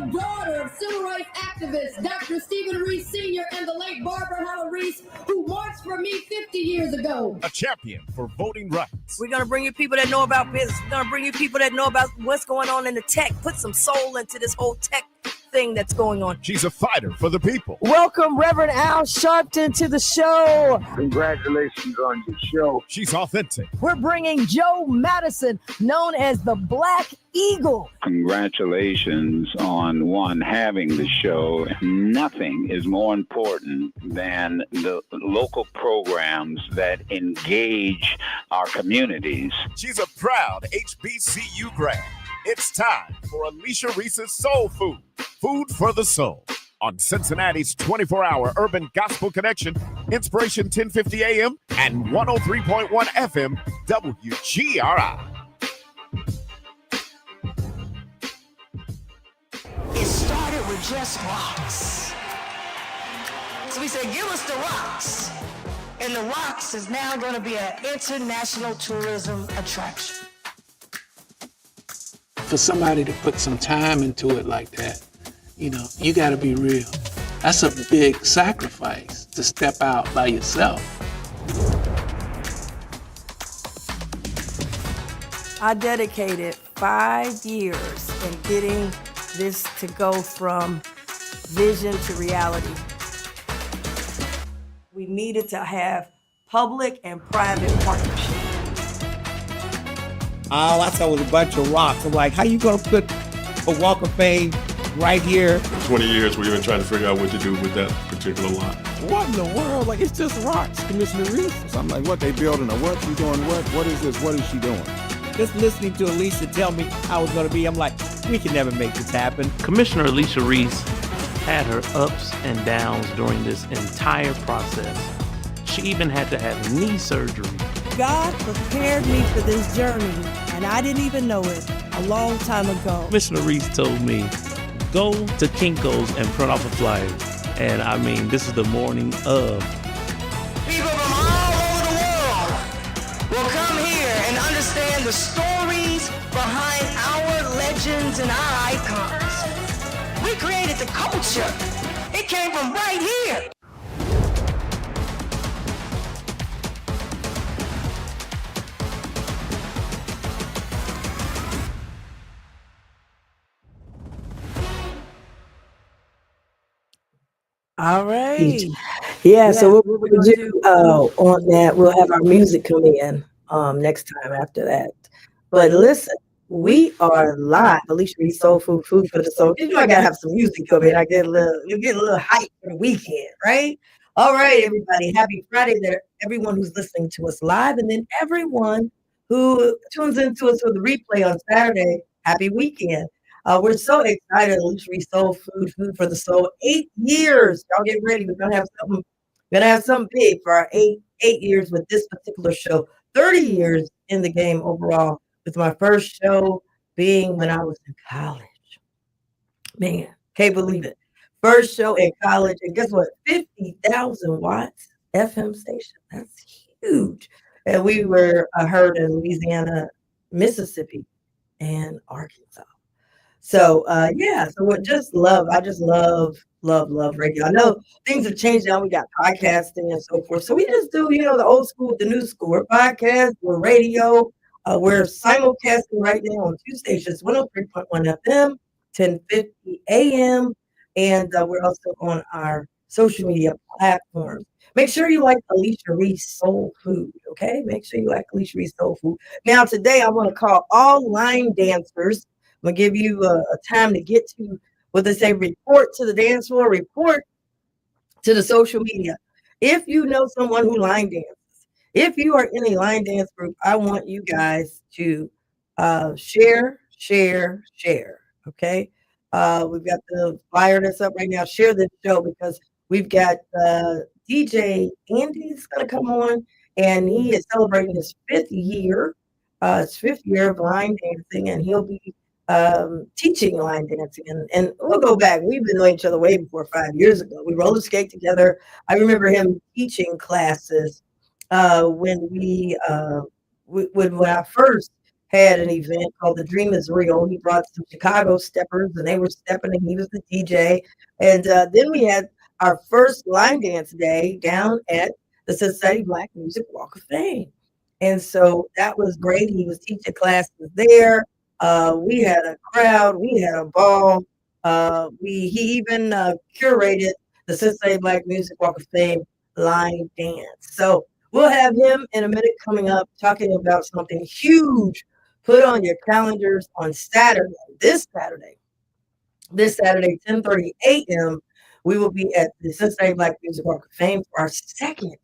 the daughter of civil rights activist Dr. Stephen Reece Sr. and the late Barbara Reece, who marched for me 50 years ago. A champion for voting rights. We're going to bring you people that know about business. We're going to bring you people that know about what's going on in the tech. Put some soul into this whole tech thing that's going on. She's a fighter for the people. Welcome, Reverend Al Sharpton, to the show. Congratulations on your show. She's authentic. We're bringing Joe Madison, known as the Black Eagle. Congratulations on having the show. Nothing is more important than the local programs that engage our communities. She's a proud HBCU grad. It's time for Alicia Reece's Soul Food, Food for the Soul, on Cincinnati's 24-hour urban gospel connection, Inspiration 1050 AM and 103.1 FM, WGRI. It started with just rocks. So we said, give us the rocks. And the rocks is now going to be an international tourism attraction. For somebody to put some time into it like that, you got to be real. That's a big sacrifice to step out by yourself. I dedicated 5 years in getting this to go from vision to reality. We needed to have public and private partnerships. All I saw was a bunch of rocks. I'm like, how you gonna put a Walk of Fame right here? For 20 years, we've been trying to figure out what to do with that particular lot. What in the world? Like, it's just rocks, Commissioner Reece. So I'm like, what, they building or what? She doing what? What is this? What is she doing? Just listening to Alicia tell me how it's gonna be, I'm like, we can never make this happen. Commissioner Alicia Reece had her ups and downs during this entire process. She even had to have knee surgery. God prepared me for this journey, and I didn't even know it a long time ago. Commissioner Reece told me, go to Kinko's and print off a flyer. And I mean, this is the morning of. People from all over the world will come here and understand the stories behind our legends and our icons. We created the culture. It came from right here. All right. Yeah, so what we're going to do on that, we'll have our music come in next time after that. But listen, we are live. Alicia Reece Soul Food, Food for the Soul. You know I got to have some music come in. You get a little hype for the weekend, right? All right, everybody. Happy Friday to everyone who's listening to us live, and then everyone who tunes into us for the replay on Saturday. Happy weekend. We're so excited. Alicia Reece Soul Food, Food for the Soul. 8 years. Y'all get ready. We're gonna have something big for our eight years with this particular show. 30 years in the game overall, with my first show being when I was in college. Man, can't believe it. First show in college, and guess what? 50,000 watts FM station. That's huge. And we were heard in Louisiana, Mississippi, and Arkansas. So so I just love radio. I know things have changed now. We got podcasting and so forth. So we just do, the old school, the new school. We're podcast, we're radio. We're simulcasting right now on 2 stations, 103.1 FM, 1050 AM, and we're also on our social media platforms. Make sure you like Alicia Reece Soul Food, okay? Make sure you like Alicia Reece Soul Food. Now, today I want to call all line dancers. I'm going to give you a time to get to what they say, report to the dance floor, report to the social media. If you know someone who line dances, if you are in a line dance group, I want you guys to share, okay? We've got the flyer that's up right now. Share this show because we've got DJ Andy's going to come on, and he is celebrating his 5th year. His 5th year of line dancing, and he'll be teaching line dancing. And we'll go back. We've been knowing each other way before 5 years ago. We roller skate together. I remember him teaching classes when I first had an event called The Dream is Real. He brought some Chicago steppers, and they were stepping, and he was the DJ. And then we had our first line dance day down at the Cincinnati Black Music Walk of Fame. And so that was great. He was teaching classes there. We had a crowd. We had a ball. He even curated the Cincinnati Black Music Walk of Fame line dance. So we'll have him in a minute coming up talking about something huge. Put on your calendars on Saturday, this Saturday, 10:30 a.m. We will be at the Cincinnati Black Music Walk of Fame for our second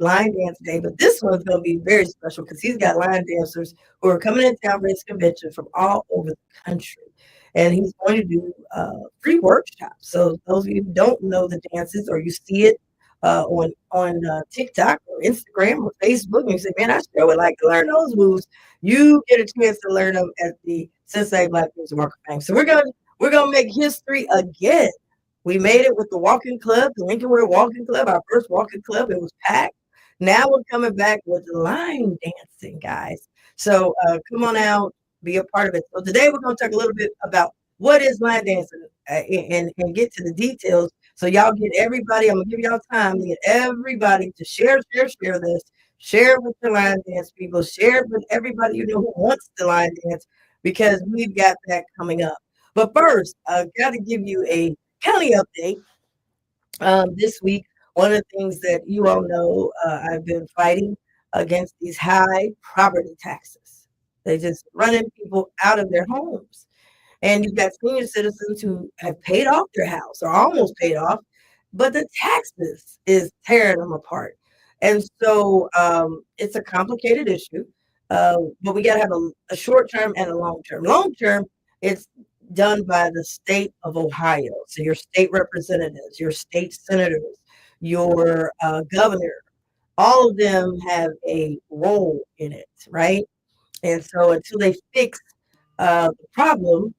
line dance day. But this one's going to be very special because he's got line dancers who are coming in town for his convention from all over the country. And he's going to do free workshops. So those of you who don't know the dances or you see it on TikTok or Instagram or Facebook, and you say, man, I sure would like to learn those moves. You get a chance to learn them at the Cincinnati Black Music Walk of Fame. So we're gonna make history again. We made it with the walking club, the Lincolnwood Walking Club, our first walking club. It was packed. Now we're coming back with line dancing, guys. So come on out, be a part of it. So today we're going to talk a little bit about what is line dancing and get to the details. So y'all get everybody, I'm going to give y'all time to get everybody to share this. Share it with the line dance people. Share it with everybody you know who wants the line dance because we've got that coming up. But first, I've got to give you a county update. This week, one of the things that you all know, I've been fighting against these high property taxes. They're just running people out of their homes. And you've got senior citizens who have paid off their house or almost paid off, but the taxes is tearing them apart. And so it's a complicated issue, but we got to have a short term and a long term. Long term, it's done by the state of Ohio. So your state representatives, your state senators, your governor, all of them have a role in it, right? And so until they fix the problem,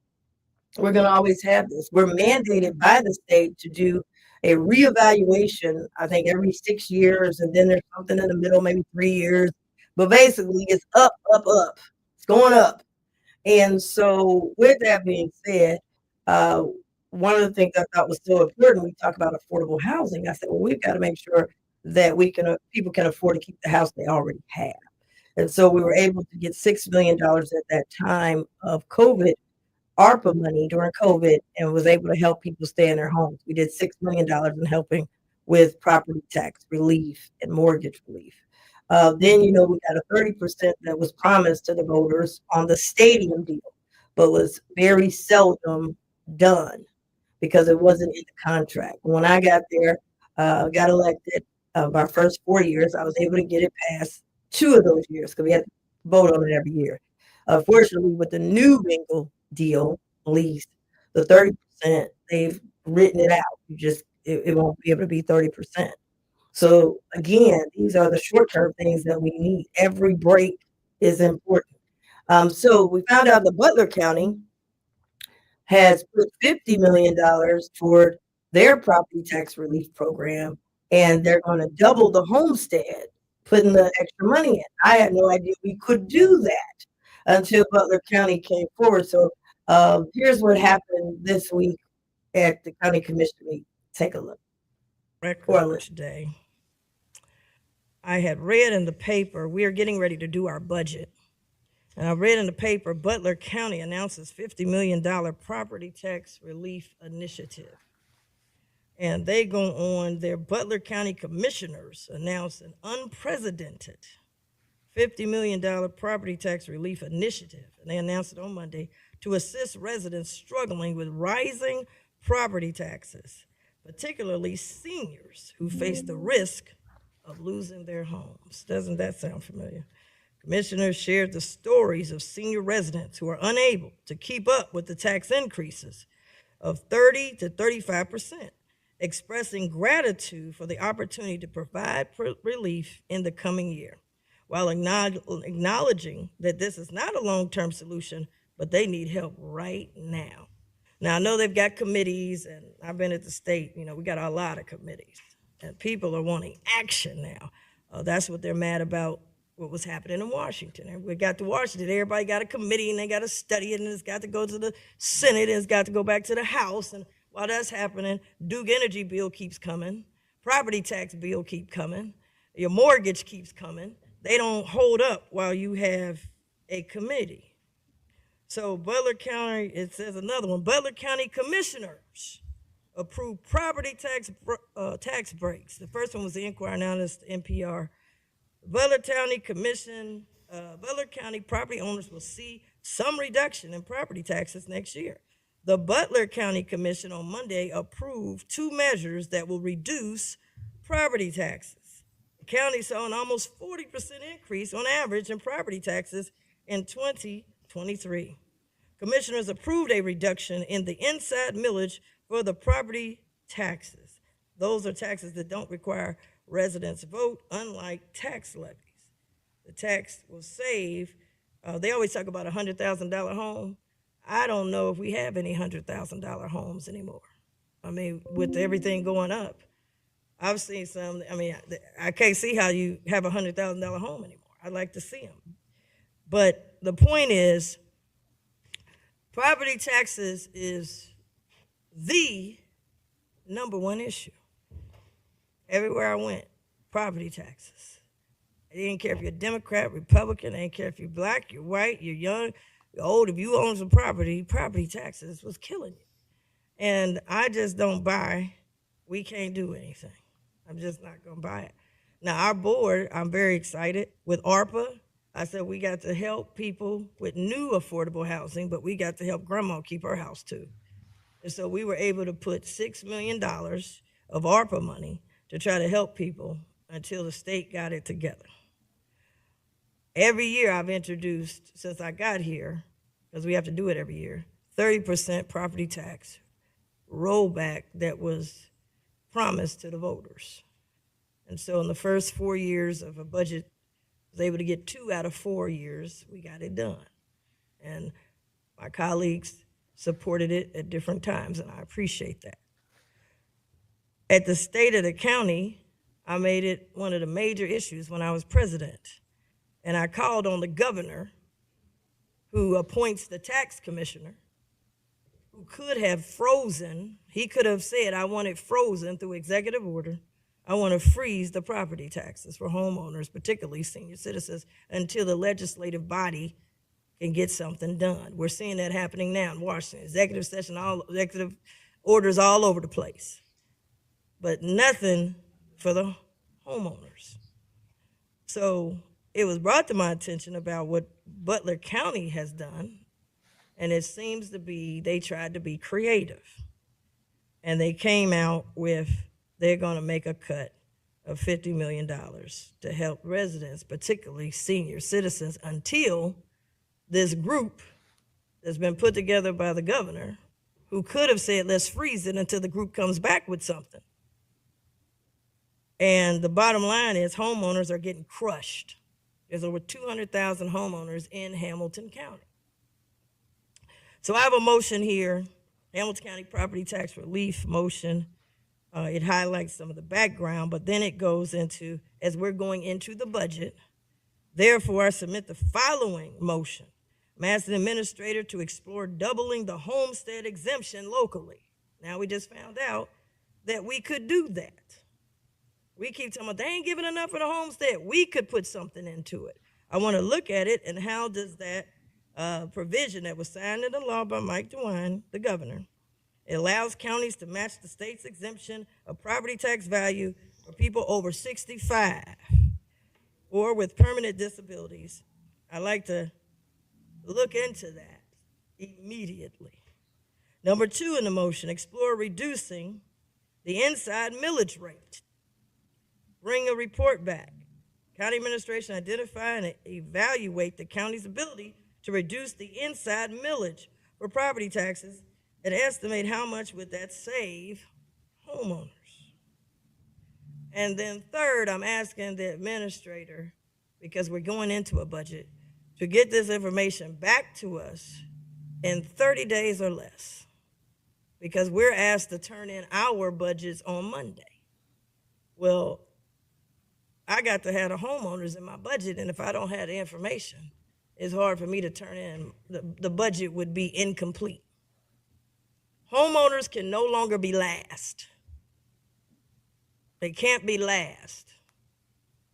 we're going to always have this. We're mandated by the state to do a reevaluation, I think every 6 years, and then there's something in the middle, maybe 3 years. But basically, it's up, up, up. It's going up. And so with that being said, one of the things I thought was so important, we talk about affordable housing. I said, well, we've got to make sure that people can afford to keep the house they already have. And so we were able to get $6 million at that time of COVID, ARPA money during COVID, and was able to help people stay in their homes. We did $6 million in helping with property tax relief and mortgage relief. Then, we got a 30% that was promised to the voters on the stadium deal, but was very seldom done because it wasn't in the contract. When I got there, got elected, our first 4 years, I was able to get it past 2 of those years because we had to vote on it every year. Fortunately, with the new Bengal deal, at least the 30%, they've written it out. It won't be able to be 30%. So again, these are the short-term things that we need. Every break is important. So we found out that Butler County has put $50 million toward their property tax relief program, and they're going to double the homestead, putting the extra money in. I had no idea we could do that until Butler County came forward. So here's what happened this week at the county commission meeting. Take a look. Record today. I had read in the paper, we are getting ready to do our budget. And I read in the paper, Butler County announces $50 million property tax relief initiative. And they go on, their Butler County commissioners announced an unprecedented $50 million property tax relief initiative. And they announced it on Monday to assist residents struggling with rising property taxes, particularly seniors who face the risk of losing their homes. Doesn't that sound familiar? Commissioners shared the stories of senior residents who are unable to keep up with the tax increases of 30 to 35%, expressing gratitude for the opportunity to provide relief in the coming year, while acknowledging that this is not a long-term solution, but they need help right now. Now, I know they've got committees, and I've been at the state, we got a lot of committees, and people are wanting action now. That's what they're mad about what was happening in Washington. And we got to Washington, everybody got a committee and they got to study it, and it's got to go to the Senate, and it's got to go back to the House. And while that's happening, Duke Energy bill keeps coming, property tax bill keep coming, your mortgage keeps coming. They don't hold up while you have a committee. So Butler County, it says another one, Butler County commissioners approved property tax breaks. The first one was the Inquirer, now it's the NPR. Butler County Commission, Butler County property owners will see some reduction in property taxes next year. The Butler County Commission on Monday approved 2 measures that will reduce property taxes. The county saw an almost 40% increase on average in property taxes in 2023. Commissioners approved a reduction in the inside millage for the property taxes. Those are taxes that don't require residents vote, unlike tax levies. The tax will save, they always talk about a $100,000 home. I don't know if we have any $100,000 homes anymore. I mean, with everything going up, I've seen some, I mean, I can't see how you have a $100,000 home anymore. I'd like to see them. But the point is, property taxes is the #1 issue. Everywhere I went, property taxes. I didn't care if you're Democrat, Republican, I didn't care if you're black, you're white, you're young, you're old. If you own some property, property taxes was killing you. And I just don't buy, we can't do anything. I'm just not gonna buy it. Now our board, I'm very excited. With ARPA, I said we got to help people with new affordable housing, but we got to help grandma keep her house too. And so we were able to put $6 million of ARPA money to try to help people until the state got it together. Every year I've introduced, since I got here, because we have to do it every year, 30% property tax rollback that was promised to the voters. And so in the first 4 years of a budget, I was able to get 2 out of 4 years, we got it done. And my colleagues supported it at different times, and I appreciate that. At the state of the county, I made it one of the major issues when I was president. And I called on the governor, who appoints the tax commissioner, who could have frozen, he could have said, I want it frozen through executive order. I want to freeze the property taxes for homeowners, particularly senior citizens, until the legislative body can get something done. We're seeing that happening now in Washington. Executive session, executive orders all over the place, but nothing for the homeowners. So it was brought to my attention about what Butler County has done, and it seems to be they tried to be creative. And they came out with, they're gonna make a cut of $50 million to help residents, particularly senior citizens, until this group that's been put together by the governor, who could have said, let's freeze it until the group comes back with something. And the bottom line is homeowners are getting crushed. There's over 200,000 homeowners in Hamilton County. So I have a motion here, Hamilton County Property Tax Relief motion. It highlights some of the background, but then it goes into, as we're going into the budget, therefore I submit the following motion. I'm asking the administrator to explore doubling the homestead exemption locally. Now we just found out that we could do that. We keep talking about they ain't giving enough for the homestead. We could put something into it. I want to look at it and how does that provision that was signed into law by Mike DeWine, the governor, it allows counties to match the state's exemption of property tax value for people over 65 or with permanent disabilities. I'd like to look into that immediately. Number 2 in the motion, explore reducing the inside millage rate. Bring a report back. County administration identify and evaluate the county's ability to reduce the inside millage for property taxes and estimate how much would that save homeowners. And then 3rd, I'm asking the administrator, because we're going into a budget, to get this information back to us in 30 days or less, because we're asked to turn in our budgets on Monday. Well, I got to have the homeowners in my budget, and if I don't have the information, it's hard for me to turn in. The budget would be incomplete. Homeowners can no longer be last. They can't be last.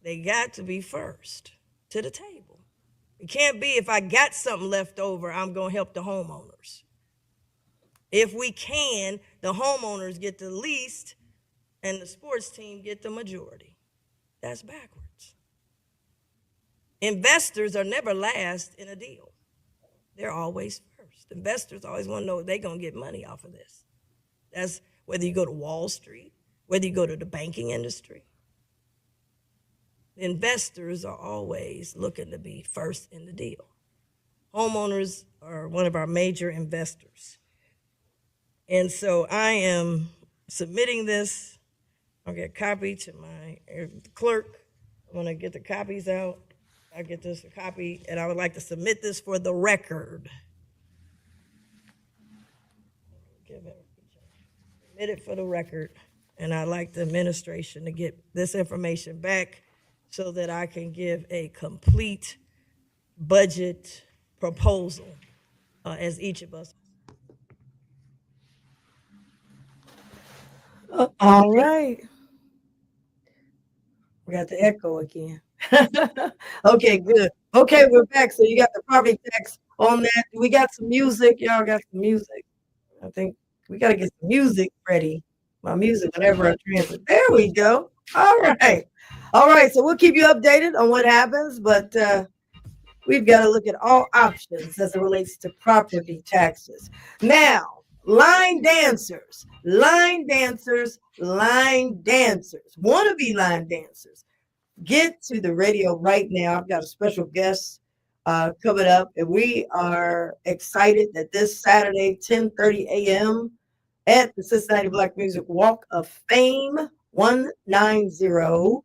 They got to be first to the table. It can't be if I got something left over, I'm going to help the homeowners. If we can, the homeowners get the least and the sports team get the majority. That's backwards. Investors are never last in a deal. They're always first. Investors always want to know if they're going to get money off of this. That's whether you go to Wall Street, whether you go to the banking industry. Investors are always looking to be first in the deal. Homeowners are one of our major investors. And so I am submitting this. I'll get a copy to my clerk. I'm going to get the copies out. I'll get this a copy, and I would like to submit this for the record. Submit it for the record, and I'd like the administration to get this information back so that I can give a complete budget proposal as each of us. All right. We got the echo again. Okay, good. Okay, we're back. So you got the property tax on that. We got some music. Y'all got some music. I think we got to get some music ready. My music, whenever I transit. There we go. All right. All right. So we'll keep you updated on what happens, but we've got to look at all options as it relates to property taxes. Now, line dancers, wannabe line dancers. Get to the radio right now. I've got a special guest coming up, and we are excited that this Saturday, 10:30 a.m. at the Cincinnati Black Music Walk of Fame, 190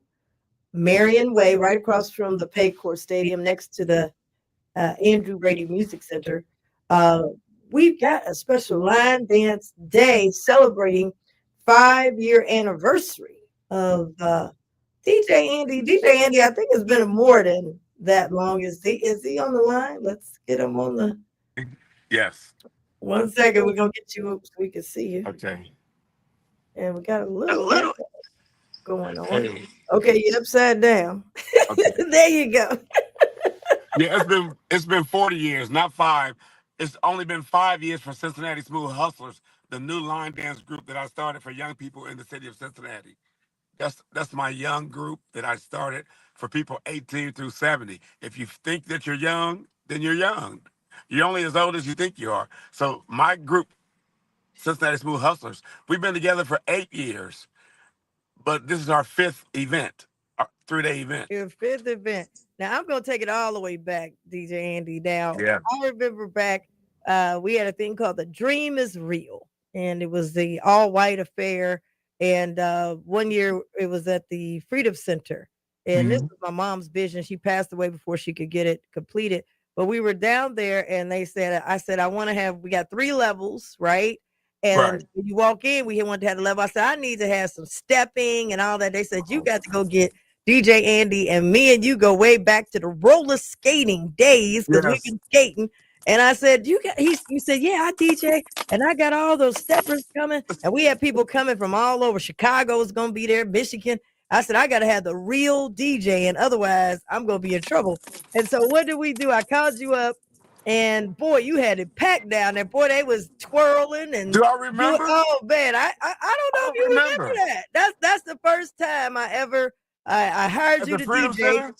Marion Way, right across from the Paycor Stadium, next to the Andrew Brady Music Center. We've got a special line dance day celebrating 5-year anniversary of DJ Andy. DJ Andy, I think it's been more than that long. Is he on the line? Let's get him on the. Yes. 1 second, we're gonna get you up so we can see you. Okay. And we got a little going on. Hey. Okay, you're upside down. Okay. There you go. Yeah, it's been 40 years, not 5. It's only been 5 years for Cincinnati Smooth Hustlers, the new line dance group that I started for young people in the city of Cincinnati. That's my young group that I started for people 18 through 70. If you think that you're young, then you're young. You're only as old as you think you are. So my group, Cincinnati Smooth Hustlers, we've been together for 8 years, but this is our 5th event, our 3-day event. Your 5th event. Now I'm gonna take it all the way back, DJ Andy. Now Yeah. I remember back, we had a thing called The Dream Is Real, and it was the all-white affair. And one year it was at the Freedom Center. And this was my mom's vision. She passed away before she could get it completed. But we were down there and I said, we got 3 levels, right? And when you walk in, we wanted to have a level. I said, I need to have some stepping and all that. They said, you got to go get DJ Andy, and me and you go way back to the roller skating days because we've been skating. And I said, he said, yeah, I DJ, and I got all those steppers coming. And we had people coming from all over. Chicago was going to be there, Michigan. I said, I got to have the real DJ, and otherwise I'm going to be in trouble. And so what did we do? I called you up, and boy, you had it packed down there. Boy, they was twirling. And do I remember? Oh, man, I don't know if you remember that. That's the first time I ever, I hired you to DJ. Center?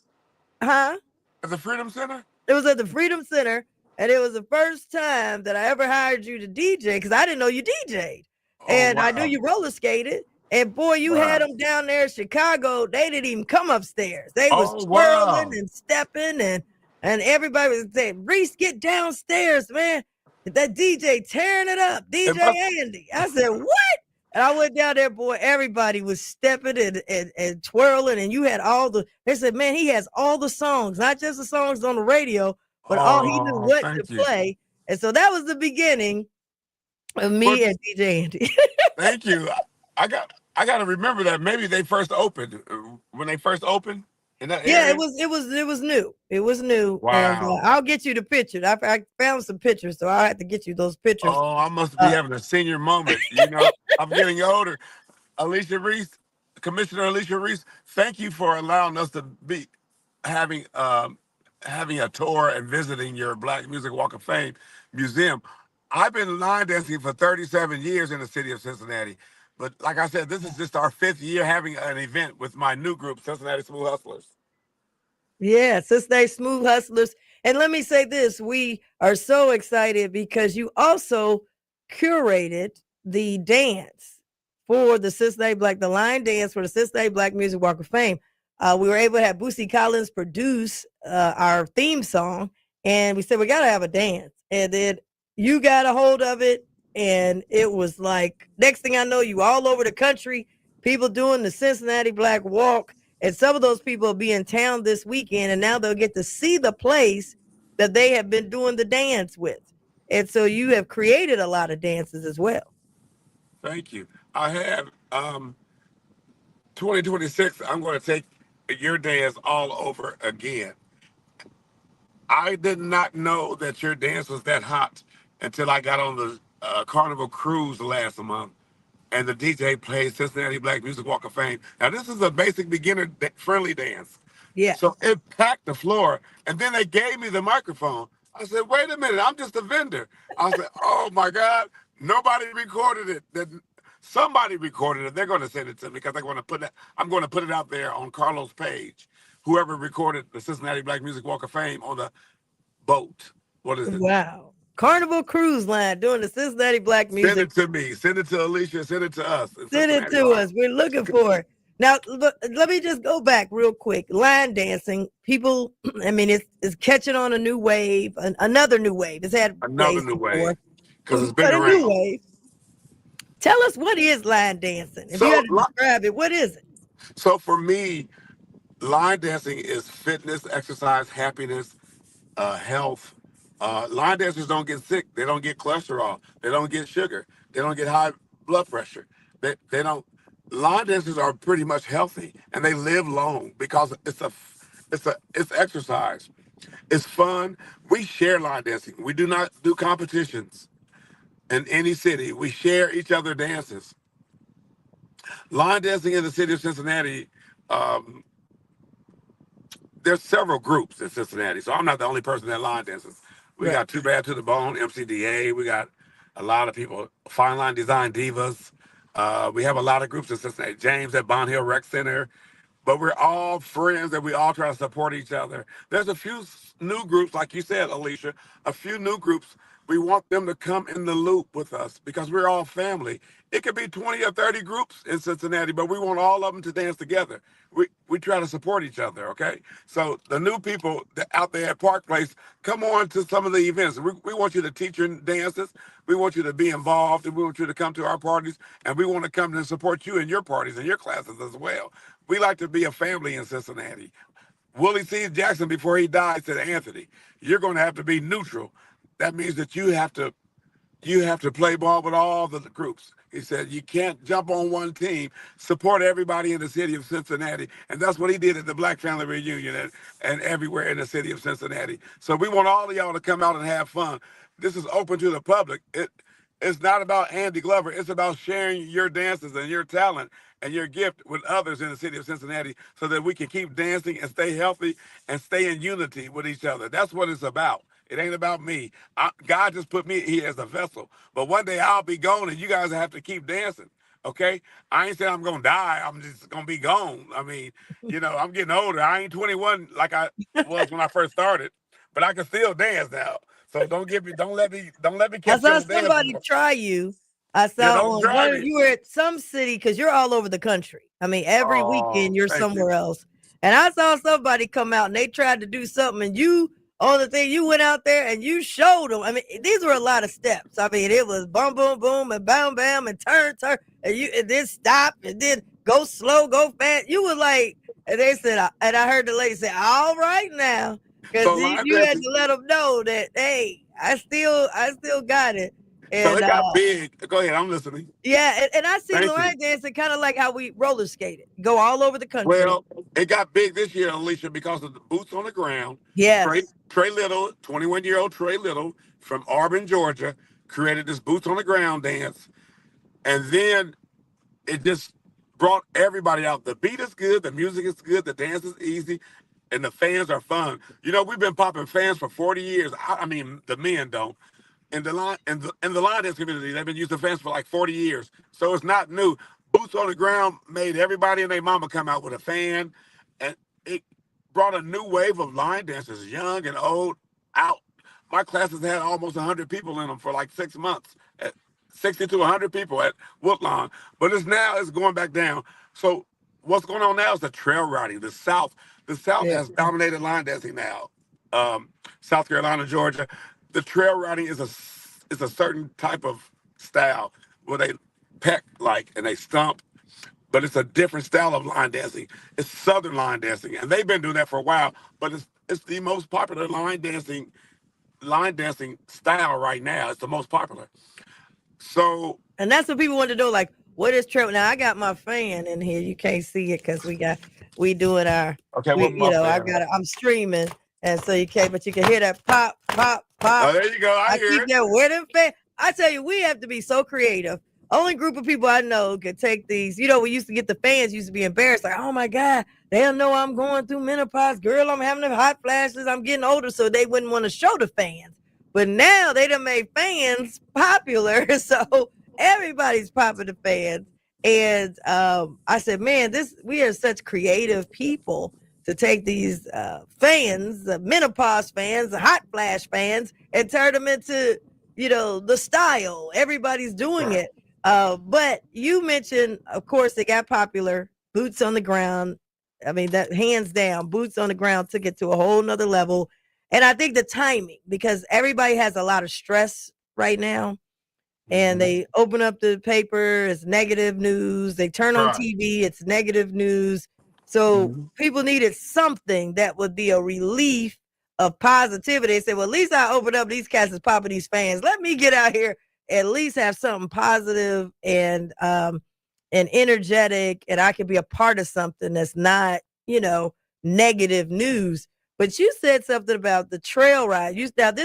Huh? At the Freedom Center? It was at the Freedom Center. And it was the first time that I ever hired you to DJ because I didn't know you DJ'd. And I knew you roller skated. And boy, you had them down there in Chicago. They didn't even come upstairs. They was twirling and stepping, and everybody was saying, Reece, get downstairs, man. That DJ tearing it up, DJ Andy. I said, what? And I went down there, boy, everybody was stepping and twirling, and you had they said, man, he has all the songs, not just the songs on the radio, but he knew what to play. And so that was the beginning of me and DJ Andy. Thank you. I I got to remember that maybe they first opened when they first opened in that Yeah, area. it was new. It was new, and Wow. I'll get you the pictures. I found some pictures, so I'll have to get you those pictures. Oh, I must be having a senior moment. I'm getting older. Alicia Reece, Commissioner Alicia Reece, thank you for allowing us to be having having a tour and visiting your Black Music Walk of Fame museum. I've been line dancing for 37 years in the city of Cincinnati. But like I said, this is just our 5th year having an event with my new group, Cincinnati Smooth Hustlers. Yeah, Cincinnati Smooth Hustlers. And let me say this, we are so excited because you also curated the dance for the the line dance for the Cincinnati Black Music Walk of Fame. We were able to have Boosie Collins produce our theme song, and we said, we got to have a dance. And then you got a hold of it, and it was like, next thing I know, you all over the country, people doing the Cincinnati Black Walk. And some of those people will be in town this weekend, and now they'll get to see the place that they have been doing the dance with. And so you have created a lot of dances as well. Thank you. I have 2026, I'm going to take your dance all over again. I did not know that your dance was that hot until I got on the Carnival Cruise last month, and the DJ played Cincinnati Black Music Walk of Fame. Now, this is a basic beginner-friendly dance. Yeah. So it packed the floor, and then they gave me the microphone. I said, wait a minute, I'm just a vendor. I said, oh my God, nobody recorded it. Somebody recorded it. They're going to send it to me because I'm going to put it out there on Carlos' page. Whoever recorded the Cincinnati Black Music Walk of Fame on the boat. What is it? Wow. Carnival Cruise Line doing the Cincinnati Black Music. Send it to me. Send it to Alicia. Send it to us. Send it to us. We're looking for it. Now, let me just go back real quick. Line dancing, people, I mean, it's catching on a new wave, another new wave. It's had another new wave because it's been but around. A new wave. Tell us, what is line dancing? If you had to describe it, what is it? So for me, line dancing is fitness, exercise, happiness, health. Line dancers don't get sick. They don't get cholesterol. They don't get sugar. They don't get high blood pressure. They don't. Line dancers are pretty much healthy and they live long because it's exercise. It's fun. We share line dancing. We do not do competitions in any city. We share each other dances. Line dancing in the city of Cincinnati, there's several groups in Cincinnati, so I'm not the only person that line dances. We got Too Bad to the Bone, MCDA. We got a lot of people, Fine Line Design Divas. We have a lot of groups in Cincinnati. James at Bond Hill Rec Center. But we're all friends and we all try to support each other. There's a few new groups, like you said, Alicia, a few new groups. We want them to come in the loop with us because we're all family. It could be 20 or 30 groups in Cincinnati, but we want all of them to dance together. We try to support each other, okay? So the new people out there at Park Place, come on to some of the events. We want you to teach your dances. We want you to be involved, and we want you to come to our parties, and we want to come and support you in your parties and your classes as well. We like to be a family in Cincinnati. Willie C. Jackson, before he died, said, Anthony, you're going to have to be neutral. That means that you have to play ball with all the groups. He said, you can't jump on one team, support everybody in the city of Cincinnati. And that's what he did at the Black Family Reunion and everywhere in the city of Cincinnati. So we want all of y'all to come out and have fun. This is open to the public. It's not about Andy Glover. It's about sharing your dances and your talent and your gift with others in the city of Cincinnati so that we can keep dancing and stay healthy and stay in unity with each other. That's what it's about. It ain't about me. God just put me here as a vessel. But one day I'll be gone and you guys have to keep dancing, okay? I ain't saying I'm going to die. I'm just going to be gone. I mean, I'm getting older. I ain't 21 like I was when I first started, but I can still dance now. So don't let me catch you. I saw somebody try you. I saw you were at some city because you're all over the country. I mean, every weekend you're somewhere else. And I saw somebody come out and they tried to do something, and you on the thing, you went out there and you showed them. I mean, these were a lot of steps. I mean, it was boom, boom, boom, and bam, bam, and turn, and then stop, and then go slow, go fast. You were like, and they said, and I heard the lady say, "All right now." Because you had to let them know that, hey, I still got it. So And it got big. Go ahead, I'm listening. yeah, and I see Thank you. line dancing kind of like how we roller skated, go all over the country. Well, it got big this year, Alicia, because of the boots on the ground. Yes. Trey Little, 21-year-old Trey Little from Auburn, Georgia, created this boots on the ground dance. And then it just brought everybody out. The beat is good, the music is good, the dance is easy, and the fans are fun. You know, we've been popping fans for 40 years. I mean, the men don't. In the line dance community, they've been using fans for like 40 years. So it's not new. Boots on the ground made everybody and their mama come out with a fan, and it brought a new wave of line dancers, young and old, out. My classes had almost 100 people in them for like 6 months, at 60 to 100 people at Woodlawn. But it's going back down. So what's going on now is the trail riding. The South Yeah. has dominated line dancing now. South Carolina, Georgia, the trail riding is a certain type of style where they peck like and they stomp, but it's a different style of line dancing. It's Southern line dancing, and they've been doing that for a while. But it's the most popular line dancing style right now. It's the most popular. So, and that's what people want to know. Like, what is trail? Now I got my fan in here. You can't see it because we doing our. okay, We, what my fan? I'm streaming, and so you can't. But you can hear that pop, pop, pop. Oh, there you go. I hear keep it. that. Where them fan? I tell you, we have to be so creative. Only group of people I know could take these. You know, we used to get the fans used to be embarrassed, like, oh my God, they don't know I'm going through menopause. Girl, I'm having the hot flashes. I'm getting older, so they wouldn't want to show the fans. But now they done made fans popular, so everybody's popping the fans. And I said, man, we are such creative people to take these fans, the menopause fans, the hot flash fans, and turn them into, the style. Everybody's doing it. But you mentioned, of course, they got popular. Boots on the ground. I mean, that hands down, boots on the ground took it to a whole nother level. And I think the timing, because everybody has a lot of stress right now. And they open up the paper, it's negative news. They turn on TV, it's negative news. So people needed something that would be a relief of positivity. They said, well, at least I opened up, these cats is popping these fans. Let me get out here, at least have something positive and energetic, and I can be a part of something that's not, negative news. But you said something about the trail ride. You said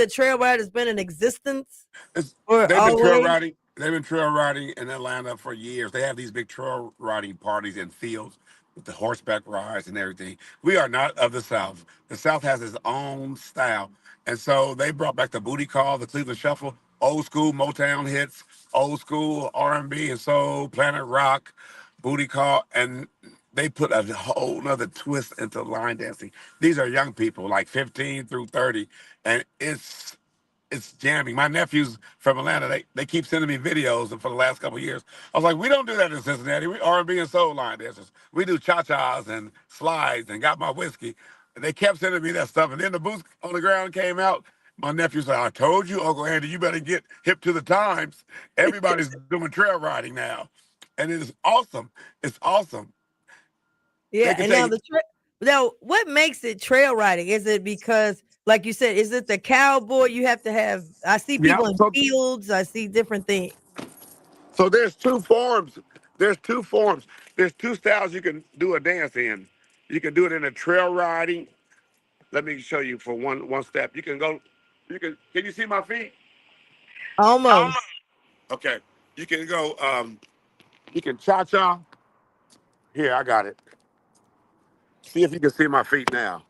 trail ride has been in existence or They've been trail always? riding. They've been trail riding in Atlanta for years. They have these big trail riding parties in fields with the horseback rides and everything. We are not of the South. The South has its own style, and so they brought back the booty call, the Cleveland Shuffle, old school Motown hits, old school R&B and soul, Planet Rock, booty call, and they put a whole nother twist into line dancing. These are young people, like 15 through 30, and it's jamming. My nephews from Atlanta, they keep sending me videos for the last couple of years. I was like, we don't do that in Cincinnati. We R&B and soul line dancers. We do cha-chas and slides and got my whiskey. And they kept sending me that stuff. And then the boots on the ground came out. My nephew said, I told you, Uncle Andy, you better get hip to the times. Everybody's doing trail riding now. And it is awesome. It's awesome. Yeah, and now what makes it trail riding? Is it because, like you said, is it the cowboy? You have to have. I see people in fields. I see different things. So there's two forms. There's two forms. There's two styles you can do a dance in. You can do it in a trail riding. Let me show you for one step. You can go. Can you see my feet? Almost. Okay. You can go. You can cha-cha. Here, I got it. See if you can see my feet now.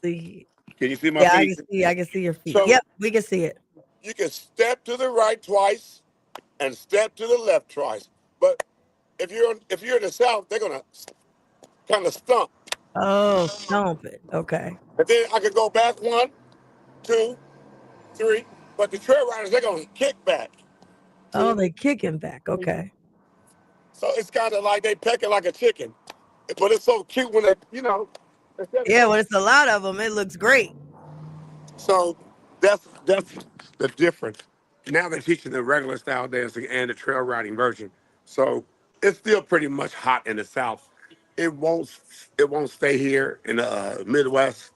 See. Can you see my Yeah, feet? I can see your feet. So Yep, we can see it. you can step to the right twice and step to the left twice. But if you're in the South, they're gonna kind of stump. Oh, stomp it. Okay. And then I could go back 1, 2, 3. But the trail riders, they're gonna kick back. Oh, they kicking back. Okay. So it's kind of like they pecking like a chicken. But it's so cute when Yeah, when it's a lot of them, it looks great. So that's the difference. Now they're teaching the regular style dancing and the trail riding version. So it's still pretty much hot in the South. It won't stay here in the Midwest.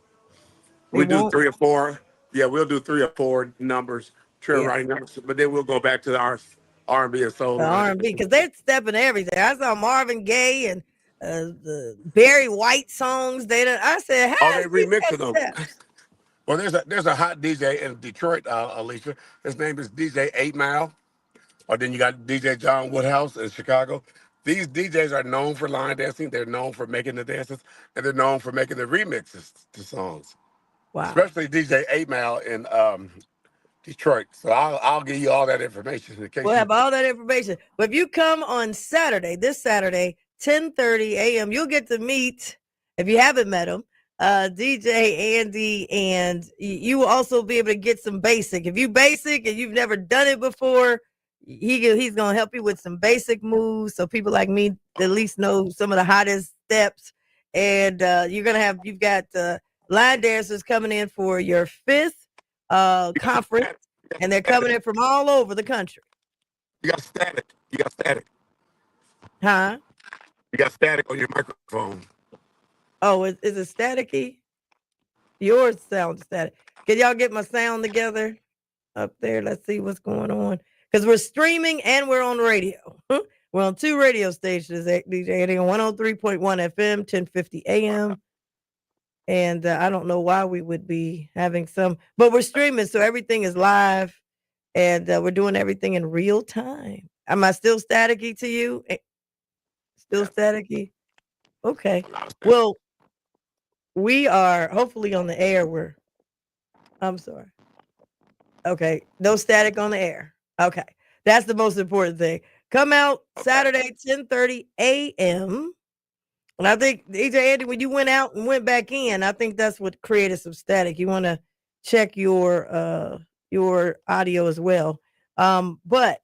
We do 3 or 4. Yeah, we'll do 3 or 4 numbers. trend right now. But then we'll go back to our R&B and soul The line. R&B, because they're stepping everything. I saw Marvin Gaye and the Barry White songs. I said, Oh, how they is these remixing got them. steps? Well, there's a hot DJ in Detroit, Alicia. His name is DJ 8 Mile. Or then you got DJ John Woodhouse in Chicago. These DJs are known for line dancing. They're known for making the dances, and they're known for making the remixes to songs. Wow. Especially DJ 8 Mile in Detroit. So I'll give you all that information in case We'll have all that information. But if you come on Saturday, this Saturday, 10:30 a.m., you'll get to meet, if you haven't met him, DJ Andy, and you will also be able to get some basic. If you basic and you've never done it before, he's going to help you with some basic moves so people like me at least know some of the hottest steps. And you've got line dancers coming in for your 5th conference, and they're coming in from all over the country. You got static. Huh? You got static on your microphone. Oh, is it staticky? Yours sounds static. Can y'all get my sound together up there? Let's see what's going on. Because we're streaming and we're on radio. We're on 2 radio stations at DJ Andy on 103.1 FM, 1050 AM. And I don't know why we would be having but we're streaming, so everything is live. And we're doing everything in real time. Am I still staticky to you? Still staticky? Okay. Well, we are hopefully on the air. I'm sorry. Okay. No static on the air. Okay. That's the most important thing. Come out Saturday, 10:30 a.m. And I think, DJ Andy, when you went out and went back in, I think that's what created some static. You want to check your audio as well. But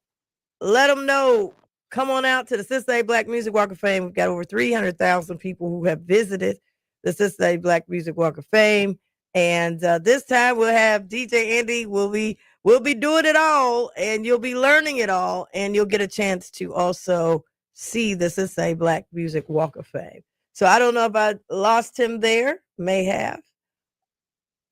let them know, come on out to the Cincinnati Black Music Walk of Fame. We've got over 300,000 people who have visited the Cincinnati Black Music Walk of Fame. And this time we'll have DJ Andy. We'll be doing it all, and you'll be learning it all, and you'll get a chance to also see the Cincinnati Black Music Walk of Fame. So I don't know if I lost him there, may have.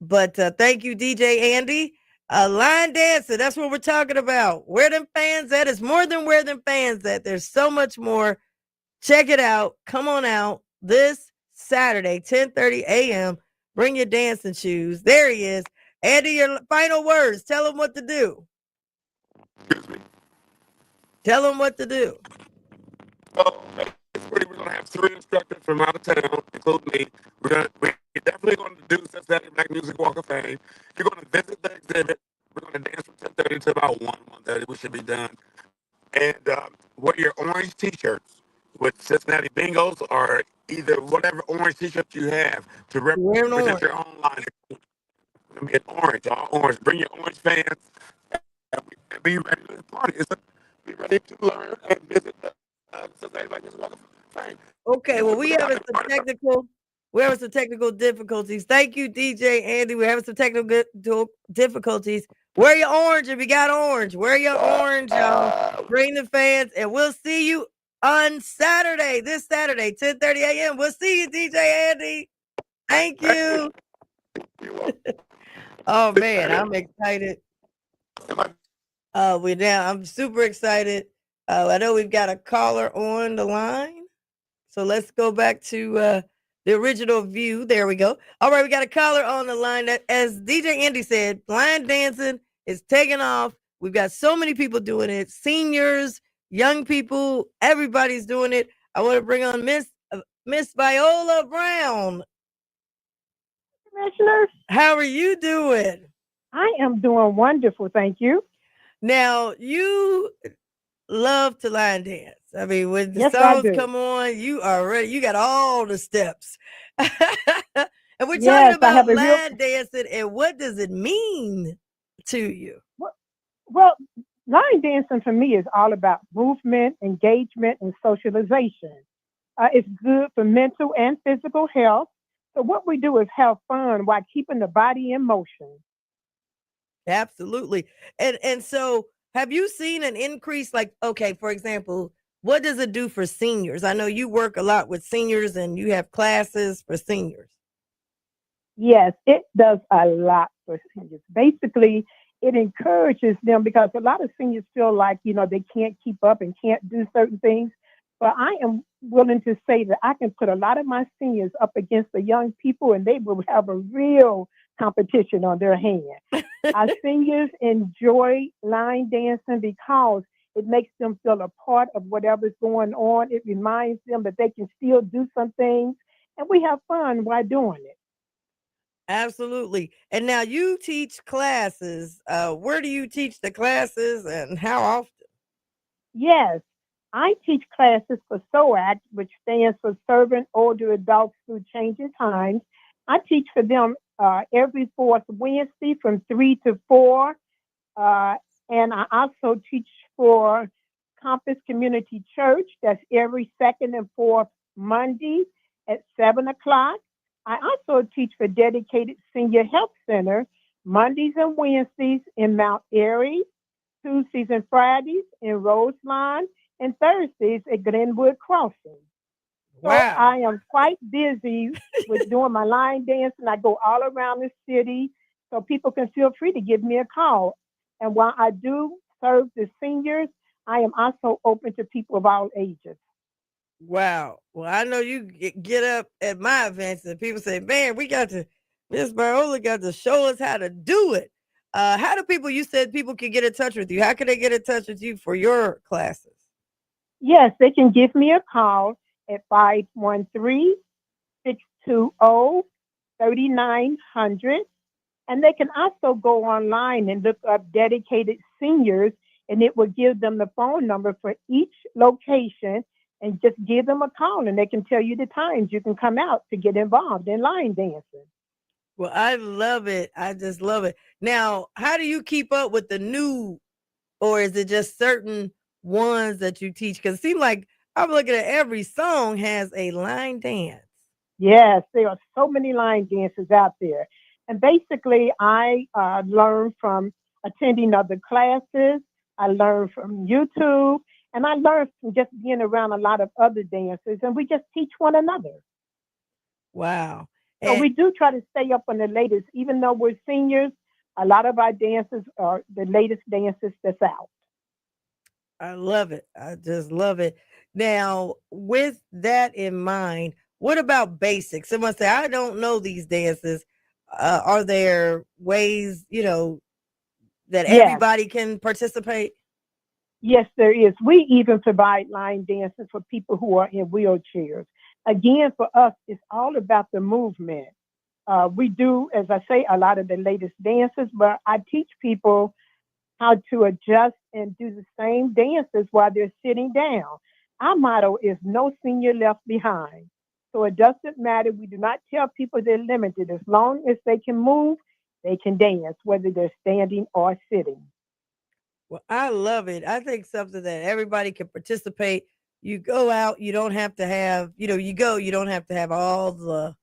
But thank you, DJ Andy. Line dancer, that's what we're talking about. Where them fans at? It's more than where them fans at. There's so much more. Check it out. Come on out this Saturday, 10:30 a.m. Bring your dancing shoes. There he is. Andy, your final words. Tell him what to do. Excuse me. Tell him what to do. We're going to have 3 instructors from out of town, including me. We're definitely going to do the Cincinnati Black Music Walk of Fame. You're going to visit the exhibit. We're going to dance from 10:30 to about 1:30. We should be done. And wear your orange T-shirts with Cincinnati bingos or either whatever orange T-shirt you have to represent your own line. Get orange, all orange. Bring your orange fans and be ready to party. Be ready to learn and visit the Cincinnati Black Music Walk of Fame. Okay, well, we're having some technical difficulties. Thank you, DJ Andy. We're having some technical difficulties. Wear your orange if you got orange. Wear your orange, y'all. Bring the fans, and we'll see you on Saturday, this Saturday, 10:30 a.m. We'll see you, DJ Andy. Thank you. Oh, man, I'm excited. I'm super excited. I know we've got a caller on the line. So let's go back to the original view. There we go. All right, we got a caller on the line. That, as DJ Andy said, line dancing is taking off. We've got so many people doing it. Seniors, young people, everybody's doing it. I want to bring on Miss Viola Brown. Commissioner, how are you doing? I am doing wonderful, thank you. Now, you love to line dance. I mean, when the songs come on, you are ready. You got all the steps. And we're talking about line dancing, and what does it mean to you? Well, line dancing for me is all about movement, engagement, and socialization. It's good for mental and physical health. So what we do is have fun while keeping the body in motion. Absolutely. And so have you seen an increase? Like, okay, for example, what does it do for seniors? I know you work a lot with seniors and you have classes for seniors. Yes, it does a lot for seniors. Basically, it encourages them because a lot of seniors feel like, they can't keep up and can't do certain things. But I am willing to say that I can put a lot of my seniors up against the young people and they will have a real competition on their hand. Our seniors enjoy line dancing because it makes them feel a part of whatever's going on. It reminds them that they can still do some things, and we have fun while doing it. Absolutely. And now you teach classes. Where do you teach the classes and how often? Yes, I teach classes for SOAC, which stands for Serving Older Adults Through Changing Times. I teach for them every fourth Wednesday from 3 to 4. And I also teach for Compass Community Church. That's every second and fourth Monday at 7 o'clock. I also teach for Dedicated Senior Health Center Mondays and Wednesdays in Mount Airy, Tuesdays and Fridays in Roseline, and Thursdays at Glenwood Crossing. So Wow. I am quite busy with doing my line dance, and I go all around the city, so people can feel free to give me a call. And while I do serve the seniors, I am also open to people of all ages. Wow. Well, I know you get up at my events and people say, man, Miss Viola got to show us how to do it. How do people, you said people can get in touch with you. How can they get in touch with you for your classes? Yes, they can give me a call at 513-620-3900. And they can also go online and look up Dedicated Seniors, and it will give them the phone number for each location and just give them a call, and they can tell you the times you can come out to get involved in line dancing. Well, I love it. I just love it. Now, how do you keep up with the new, or is it just certain ones that you teach? Because it seems like I'm looking at every song has a line dance. Yes, there are so many line dances out there. And basically, I learned from attending other classes. I learned from YouTube, and I learned from just being around a lot of other dancers, and we just teach one another. Wow. So And we do try to stay up on the latest, even though we're seniors. A lot of our dances are the latest dances that's out. I love it. I just love it. Now, with that in mind, what about basics? Someone say, I don't know these dances. Are there ways, that Yes, everybody can participate? yes, there is. We even provide line dances for people who are in wheelchairs. Again, for us, it's all about the movement. We do, as I say, a lot of the latest dances, but I teach people how to adjust and do the same dances while they're sitting down. Our motto is no senior left behind. So it doesn't matter. We do not tell people they're limited. As long as they can move, they can dance, whether they're standing or sitting. Well, I love it. I think something that everybody can participate. You go out, you don't have to have, you don't have to have all the,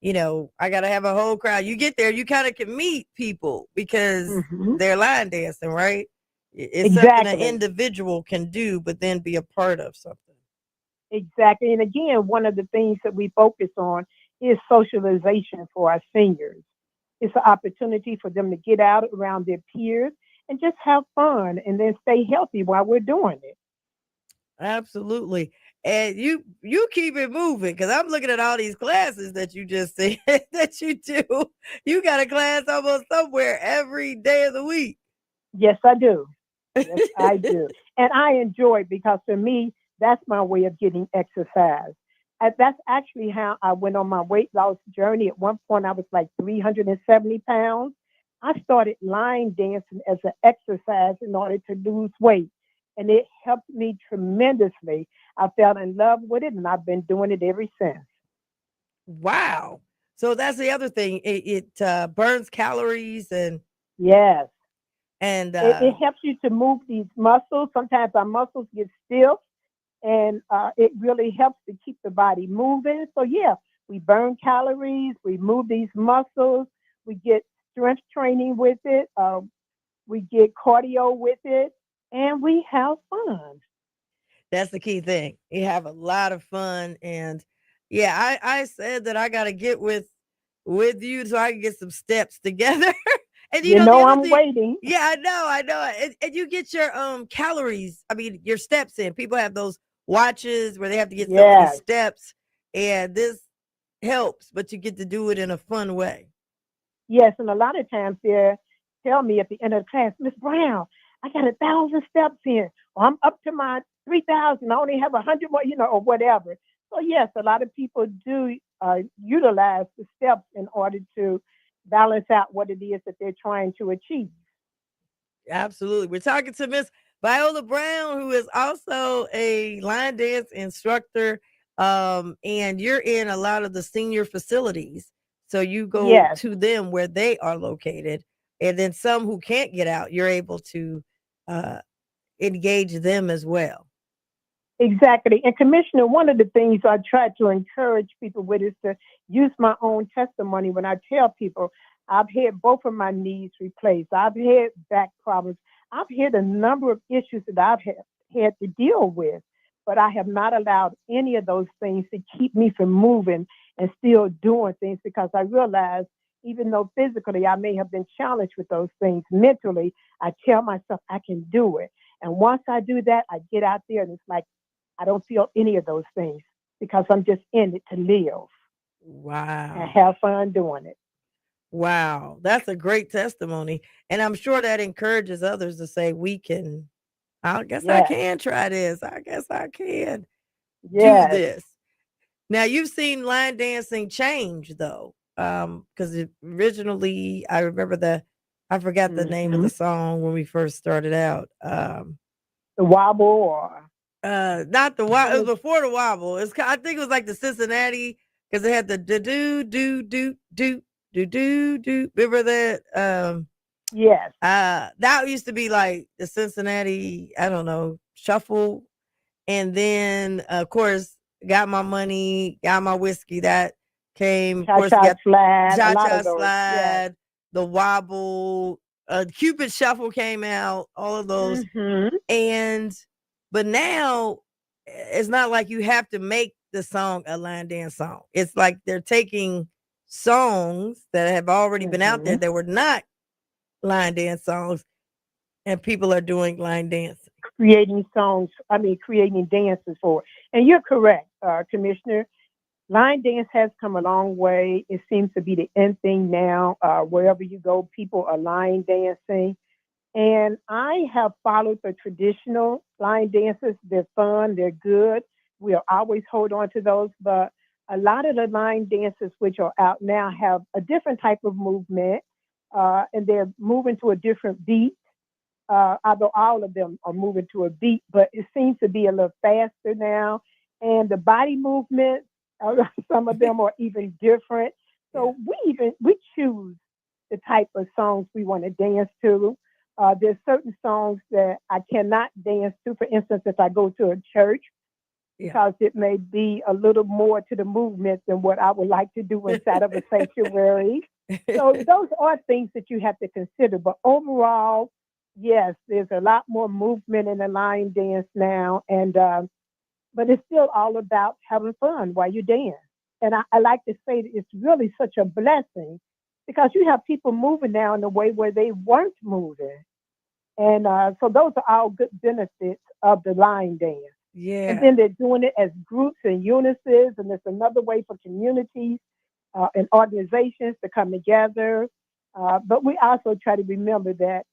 I got to have a whole crowd. You get there, you kind of can meet people because Hmm. they're line dancing, right? It's something an Exactly. individual can do, but then be a part of something. Exactly. And again, one of the things that we focus on is socialization for our seniors. It's an opportunity for them to get out around their peers and just have fun and then stay healthy while we're doing it. Absolutely. And you keep it moving because I'm looking at all these classes that you just said that you do. You got a class almost somewhere every day of the week. Yes, I do. Yes, I do. And I enjoy it because for me, that's my way of getting exercise. And that's actually how I went on my weight loss journey. At one point, I was like 370 pounds. I started line dancing as an exercise in order to lose weight. And it helped me tremendously. I fell in love with it, and I've been doing it ever since. Wow. So that's the other thing. It burns calories Yes. and It helps you to move these muscles. Sometimes our muscles get stiff, and it really helps to keep the body moving. So yeah, we burn calories, we move these muscles, we get strength training with it, we get cardio with it, and we have fun. that's the key thing. You have a lot of fun and yeah, I said that I got to get with you so I can get some steps together And You the know other I'm thing, waiting. yeah, I know. And you get your calories, I mean, your steps in. People have those watches where they have to get so many Yes. steps, and this helps, but you get to do it in a fun way. Yes, and a lot of times they tell me at the end of the class, Miss Brown, I got 1,000 steps in, or I'm up to my 3,000. I only have 100 more, or whatever. So yes, a lot of people do utilize the steps in order to balance out what it is that they're trying to achieve. Absolutely. We're talking to Miss Viola Brown, who is also a line dance instructor. And you're in a lot of the senior facilities. So you go Yes. to them where they are located. And then some who can't get out, you're able to uh, engage them as well. Exactly. And Commissioner, one of the things I try to encourage people with is to use my own testimony when I tell people I've had both of my knees replaced. I've had back problems. I've had a number of issues that I've had to deal with, but I have not allowed any of those things to keep me from moving and still doing things, because I realize even though physically I may have been challenged with those things, mentally, I tell myself I can do it. And once I do that, I get out there and it's like, I don't feel any of those things because I'm just in it to live and Wow. have fun doing it. Wow. That's a great testimony. And I'm sure that encourages others to say, I guess I Yes, can try this. I guess I can do yes. this. Now you've seen line dancing change though. Because originally I remember I forgot the name of Hmm. the song when we first started out. The wobble or Not the wobble. It one was before the wobble. I think it was like the Cincinnati, because it had the do do do do do do do do. Remember that? yes. That used to be like the Cincinnati, I don't know, shuffle. And then of course, got my money, got my whiskey. That came, of Cha course, cha got slide, a cha lot cha of those. Yes. slide, the wobble, Cupid shuffle came out, all of those. Hmm. And but now it's not like you have to make the song a line dance song. It's like they're taking songs that have already been out there Hmm. that were not line dance songs, and people are doing line dancing. Creating songs, creating dances for it. And you're correct, Commissioner. Line dance has come a long way. It seems to be the end thing now. Wherever you go, people are line dancing. And I have followed the traditional line dances. They're fun, they're good. We'll always hold on to those. But a lot of the line dances which are out now have a different type of movement, and they're moving to a different beat. Although all of them are moving to a beat, but it seems to be a little faster now. And the body movement, some of them are even different. So we choose the type of songs we want to dance to. There's certain songs that I cannot dance to. For instance, if I go to a church, because it may be a little more to the movement than what I would like to do inside of a sanctuary. So those are things that you have to consider. But overall, yes, there's a lot more movement in the line dance now, and but it's still all about having fun while you dance. And I like to say that it's really such a blessing because you have people moving now in a way where they weren't moving. And so those are all good benefits of the line dance. And Yeah. then they're doing it as groups and unities, and it's another way for communities and organizations to come together. But we also try to remember that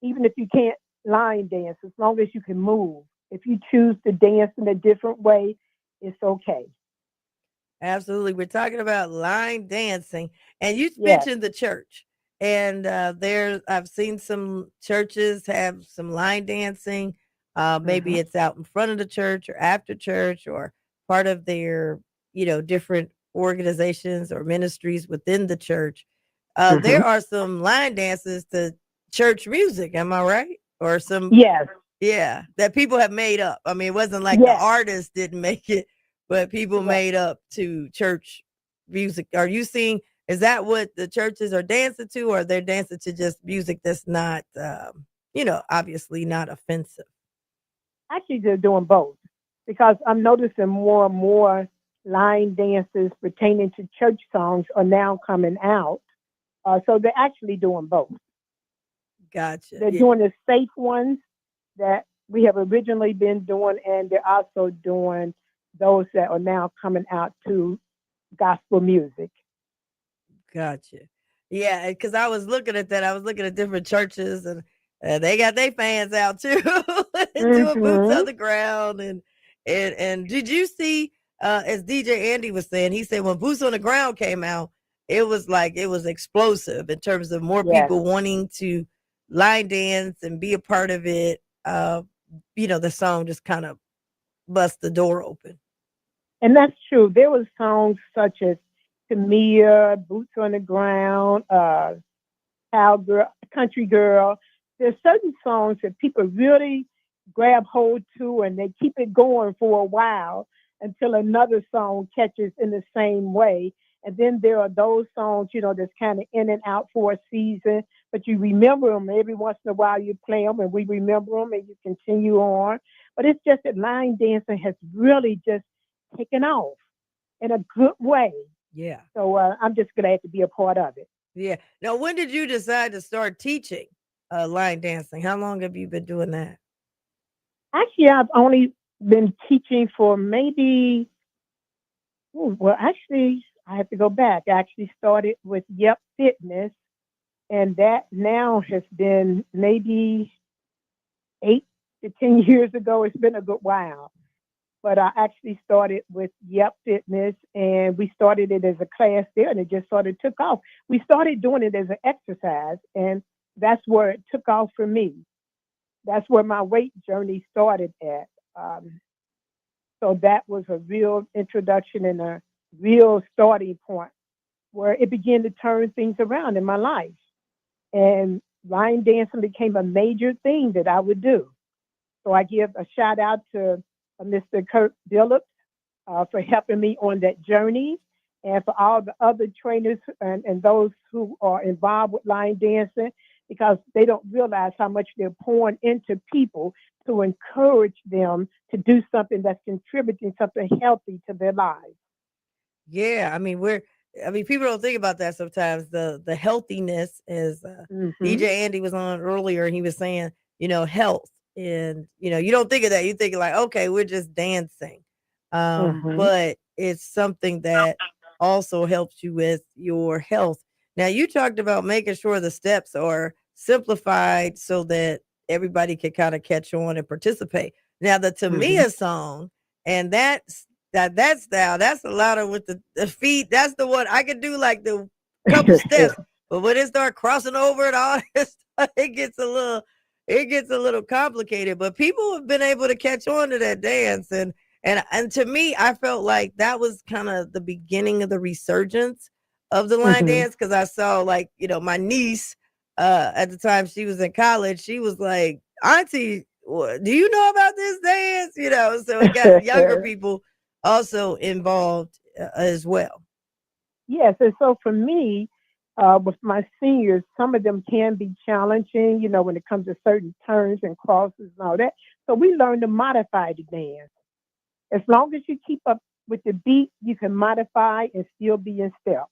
even if you can't line dance, as long as you can move, if you choose to dance in a different way, it's okay. Absolutely. We're talking about line dancing. And you Yes. mentioned the church. And I've seen some churches have some line dancing. Hmm. Maybe it's out in front of the church or after church or part of their, different organizations or ministries within the church. Hmm. There are some line dances to church music. Am I right? Or some, Yes. yeah, that people have made up. I mean, it wasn't like the Yes. artist didn't make it, but people Correct. made up to church music. Are you seeing, is that what the churches are dancing to, or they're dancing to just music that's not, obviously not offensive? Actually, they're doing both because I'm noticing more and more line dances pertaining to church songs are now coming out. So they're actually doing both. Gotcha. They're doing the safe ones that we have originally been doing, and they're also doing those that are now coming out to gospel music. Gotcha. Yeah, because I was looking at that. I was looking at different churches, and they got their fans out too, doing boots on the ground. And did you see? As DJ Andy was saying, he said when Boots on the Ground came out, it was like it was explosive in terms of more Yes. people wanting to line dance and be a part of it. The song just kind of bust the door open. And that's true. There was songs such as Tamia, Boots on the Ground, Cowgirl, Country Girl. There's certain songs that people really grab hold to and they keep it going for a while until another song catches in the same way. And then there are those songs, that's kind of in and out for a season, but you remember them every once in a while. You play them and we remember them and you continue on. But it's just that line dancing has really just taken off in a good way. Yeah. So I'm just glad to be a part of it. Yeah. Now, when did you decide to start teaching line dancing? How long have you been doing that? Actually, I've only been teaching for maybe, I have to go back. I actually started with Yep Fitness, and that now has been maybe 8 to 10 years ago. It's been a good while. But I actually started with Yep Fitness, and we started it as a class there, and it just sort of took off. We started doing it as an exercise, and that's where it took off for me. That's where my weight journey started at. So that was a real introduction and a real starting point where it began to turn things around in my life. And line dancing became a major thing that I would do. So I give a shout out to Mr. Kurt Billups for helping me on that journey, and for all the other trainers and those who are involved with line dancing, because they don't realize how much they're pouring into people to encourage them to do something that's contributing something healthy to their lives. Yeah, people don't think about that sometimes. The healthiness is DJ Andy was on earlier and he was saying, health. And you don't think of that. You think like, okay, we're just dancing. But it's something that also helps you with your health. Now you talked about making sure the steps are simplified so that everybody can kind of catch on and participate. Now the Tamia song, and that style, that's a lot of with the feet. That's the one I could do like the couple steps, but when it start crossing over and all this stuff, it gets a little complicated. But people have been able to catch on to that dance, and to me, I felt like that was kind of the beginning of the resurgence of the line dance, because I saw my niece at the time she was in college. She was like, "Auntie, do you know about this dance?" So it got younger people also involved as well. Yes, and so for me, with my seniors, some of them can be challenging, when it comes to certain turns and crosses and all that. So we learn to modify the dance. As long as you keep up with the beat, you can modify and still be in step.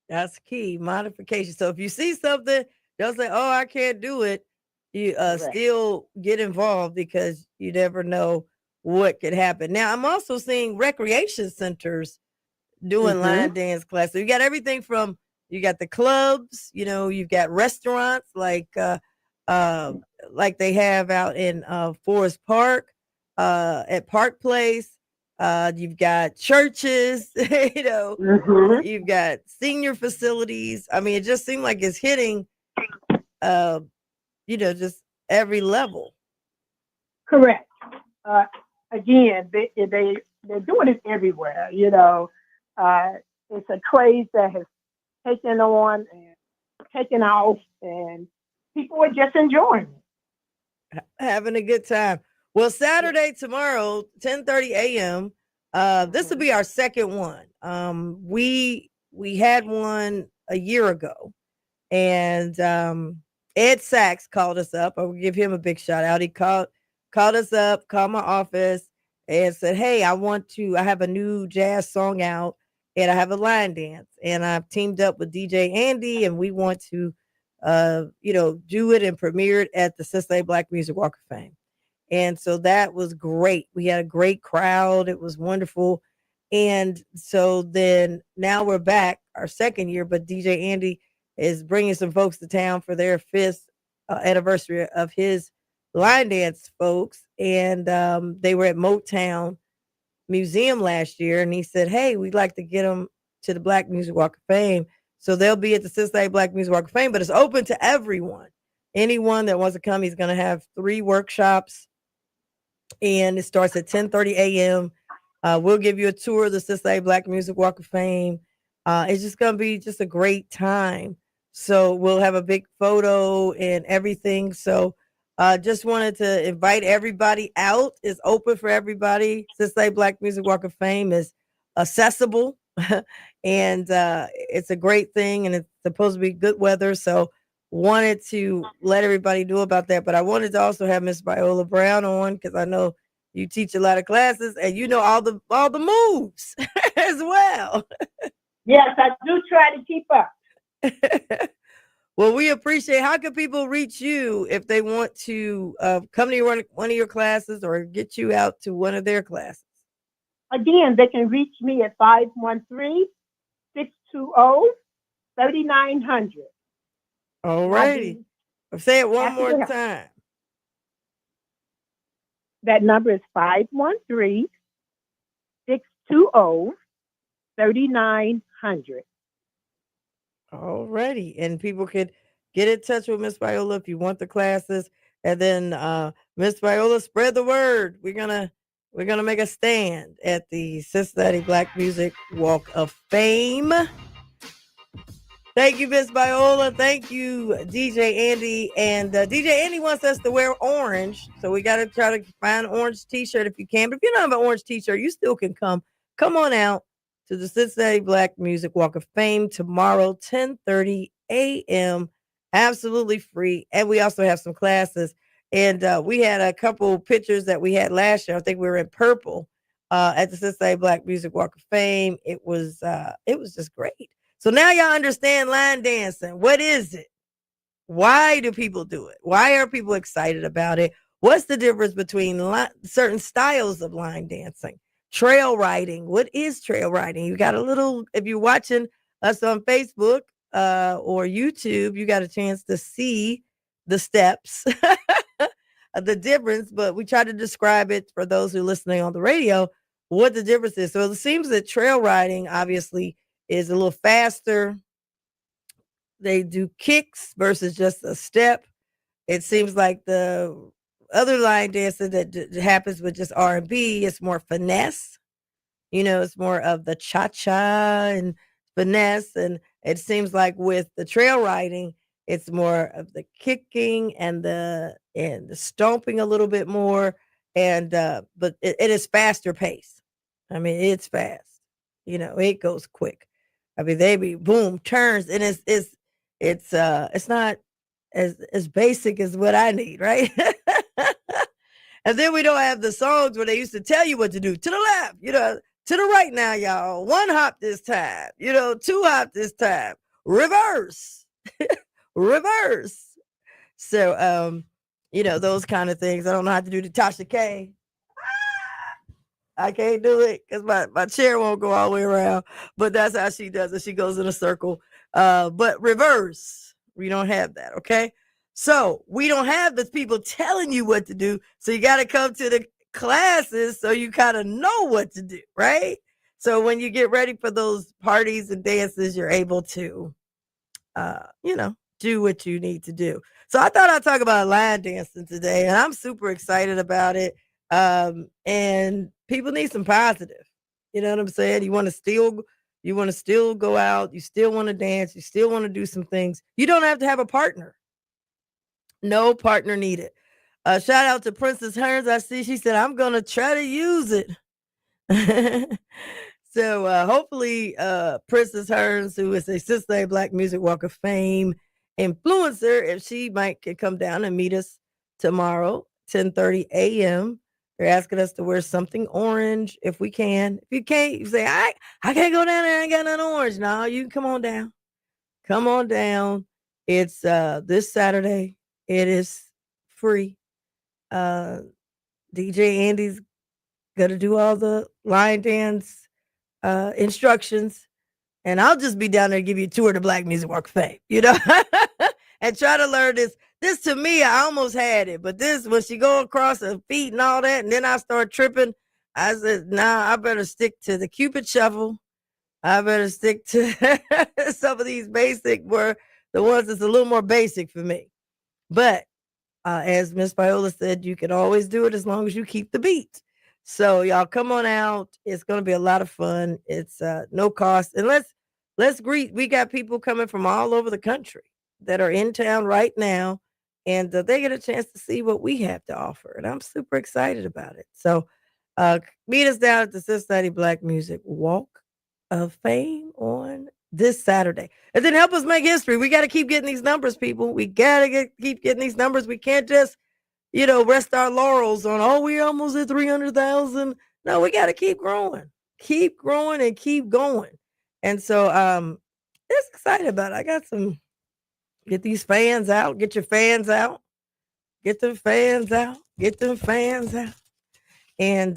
That's key, modification. So if you see something, don't say, "Oh, I can't do it." You still get involved, because you never know what could happen. Now, I'm also seeing recreation centers doing line dance classes. So you got everything from, you got the clubs, you've got restaurants like they have out in Forest Park, at Park Place. You've got churches, you've got senior facilities. I mean, it just seemed like it's hitting, just every level. Correct. Again, they're doing it everywhere. It's a craze that has taken on and taken off, and people are just enjoying it. Having a good time. Well, Saturday, tomorrow, 10:30 a.m. This will be our second one. We had one a year ago, and Ed Sachs called us up. I will give him a big shout out. He called us up, called my office, and said, "Hey, I have a new jazz song out, and I have a line dance, and I've teamed up with DJ Andy, and we want to do it and premiere it at the Cincinnati Black Music Walk of Fame. And so that was great. We had a great crowd. It was wonderful. And so then now we're back our second year, but DJ Andy is bringing some folks to town for their fifth anniversary of his line dance folks. And they were at Motown Museum last year. And he said, hey, we'd like to get them to the Black Music Walk of Fame. So they'll be at the Cincinnati Black Music Walk of Fame, but it's open to everyone. Anyone that wants to come, he's going to have 3 workshops. And it starts at 10:30 a.m. We'll give you a tour of the Cincinnati Black Music Walk of Fame. It's just going to be just a great time. So we'll have a big photo and everything. So just wanted to invite everybody out. It's open for everybody. Cincinnati Black Music Walk of Fame is accessible. And it's a great thing. And it's supposed to be good weather. So wanted to let everybody know about that, but I wanted to also have Miss Viola Brown on because I know you teach a lot of classes and you know all the moves as well. Yes, I do try to keep up. Well, we appreciate. How can people reach you if they want to come to one of your classes or get you out to one of their classes? Again, they can reach me at 513-620-3900. All righty. Say it one more time. That number is 513-620-3900. All righty. And people could get in touch with Miss Viola if you want the classes. And then Miss Viola, spread the word. We're gonna make a stand at the Cincinnati Black Music Walk of Fame. Thank you, Miss Viola. Thank you, DJ Andy. And DJ Andy wants us to wear orange. So we got to try to find an orange t-shirt if you can. But if you don't have an orange t-shirt, you still can come. Come on out to the Cincinnati Black Music Walk of Fame tomorrow, 10:30 a.m. Absolutely free. And we also have some classes. And we had a couple pictures that we had last year. I think we were in purple at the Cincinnati Black Music Walk of Fame. It was just great. So now y'all understand line dancing. What is it? Why do people do it? Why are people excited about it? What's the difference between certain styles of line dancing? Trail riding. What is trail riding? You got a little, if you're watching us on Facebook or YouTube, you got a chance to see the steps, the difference, but we try to describe it for those who are listening on the radio, what the difference is. So it seems that trail riding, obviously, is a little faster. They do kicks versus just a step. It seems like the other line dancing that happens with just R&B, it's more finesse. It's more of the cha-cha and finesse. And it seems like with the trail riding, it's more of the kicking and the stomping a little bit more. And but it is faster pace. I mean, it's fast. It goes quick. I mean, they be boom turns, and it's not as basic as what I need, right? And then we don't have the songs where they used to tell you what to do. To the left, to the right now, y'all. 1 hop this time, 2 hop this time. Reverse. Reverse. So those kind of things. I don't know how to do the Tasha K. I can't do it because my chair won't go all the way around, but that's how she does it. She goes in a circle. But reverse, we don't have that. Okay. So we don't have the people telling you what to do. So you got to come to the classes so you kind of know what to do. Right. So when you get ready for those parties and dances, you're able to, do what you need to do. So I thought I'd talk about line dancing today, and I'm super excited about it. And people need some positive. You know what I'm saying? You want to still go out. You still want to dance. You still want to do some things. You don't have to have a partner. No partner needed. Shout out to Princess Hearns. I see she said, I'm going to try to use it. So hopefully Princess Hearns, who is a Cincinnati Black Music Walk of Fame influencer, if she could come down and meet us tomorrow, 10:30 a.m. They're asking us to wear something orange if we can. If you can't, you say, I can't go down there. I ain't got nothing orange. No, you can come on down. Come on down. It's this Saturday. It is free. DJ Andy's gonna do all the line dance instructions, and I'll just be down there to give you a tour of the Black Music Walk of Fame, and try to learn this. This to me, I almost had it, but this when she go across her feet and all that, and then I start tripping. I said, nah, I better stick to the Cupid shuffle. I better stick to some of these basic were the ones that's a little more basic for me. But as Miss Viola said, you can always do it as long as you keep the beat. So y'all come on out. It's going to be a lot of fun. It's no cost. And let's greet. We got people coming from all over the country that are in town right now, and they get a chance to see what we have to offer. And I'm super excited about it. So meet us down at the Cincinnati Black Music Walk of Fame on this Saturday. And then help us make history. We got to keep getting these numbers, people. We got to keep getting these numbers. We can't just, rest our laurels on, oh, we're almost at 300,000. No, we got to keep growing and keep going. And so just excited about it. I got get these fans out, get your fans out, get them fans out, get them fans out. And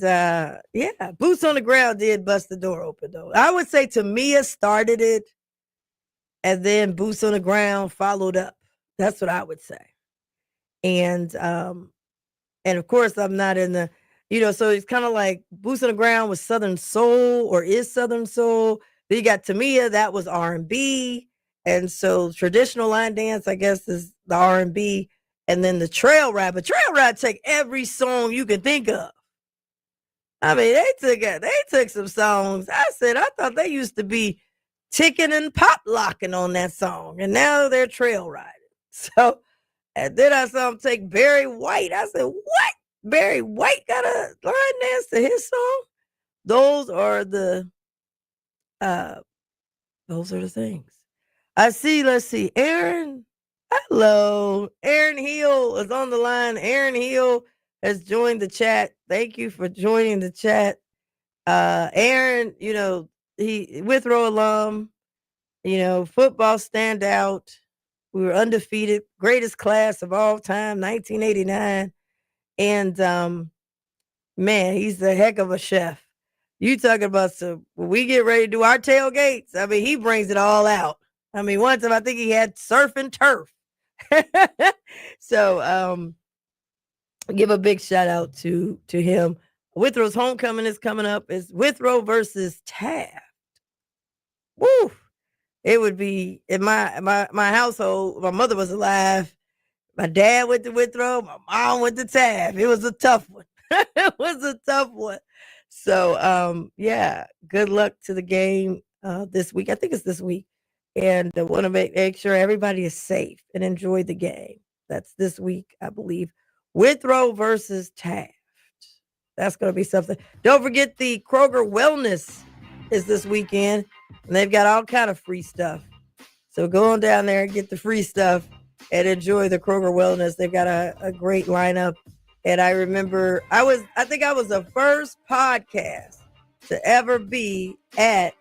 Boots on the Ground did bust the door open, though. I would say Tamia started it, and then Boots on the Ground followed up. That's what I would say. And of course, I'm not in the, so it's kind of like Boots on the Ground was Southern Soul or is Southern Soul. Then you got Tamia, that was R&B. And so traditional line dance, I guess, is the R&B. And then the trail ride. But trail ride take every song you can think of. I mean, they took some songs. I said, I thought they used to be ticking and pop locking on that song, and now they're trail riding. So, and then I saw them take Barry White. I said, what? Barry White got a line dance to his song? Those are the things. Let's see. Aaron, hello. Aaron Hill is on the line. Aaron Hill has joined the chat. Thank you for joining the chat. Aaron, he Withrow alum, football standout. We were undefeated, greatest class of all time, 1989. And man, he's a heck of a chef. You talking about when we get ready to do our tailgates, I mean, he brings it all out. I mean, one time I think he had surf and turf. So give a big shout out to him. Withrow's homecoming is coming up. It's Withrow versus Taft. Woo! It would be in my household. My mother was alive. My dad went to Withrow. My mom went to Taft. It was a tough one. It was a tough one. So good luck to the game this week. I think it's this week, and I want to make sure everybody is safe and enjoy the game. That's this week, I believe. Withrow versus Taft. That's going to be something. Don't forget the Kroger Wellness is this weekend, and they've got all kind of free stuff. So go on down there and get the free stuff and enjoy the Kroger Wellness. They've got a great lineup. And I remember I think I was the first podcast to ever be at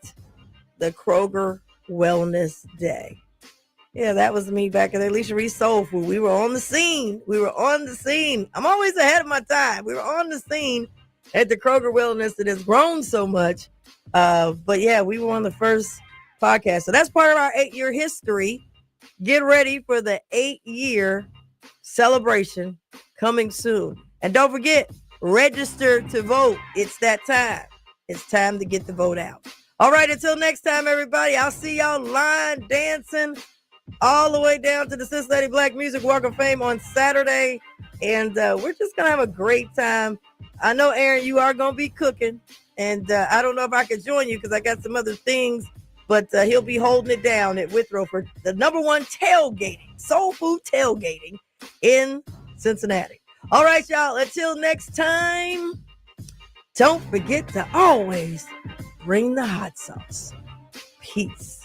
the Kroger Wellness Day. Yeah, that was me back in the Alicia Reece Soul Food. We were on the scene. I'm always ahead of my time. We were on the scene at the Kroger Wellness. It has grown so much. But yeah, we were on the first podcast. So that's part of our 8-year history. Get ready for the 8-year celebration coming soon. And don't forget, register to vote. It's that time. It's time to get the vote out. All right, until next time, everybody. I'll see y'all line dancing all the way down to the Cincinnati Black Music Walk of Fame on Saturday. And we're just going to have a great time. I know, Aaron, you are going to be cooking. And I don't know if I could join you because I got some other things. But he'll be holding it down at Withrow for the #1 tailgating, soul food tailgating in Cincinnati. All right, y'all. Until next time, don't forget to always bring the hot sauce. Peace.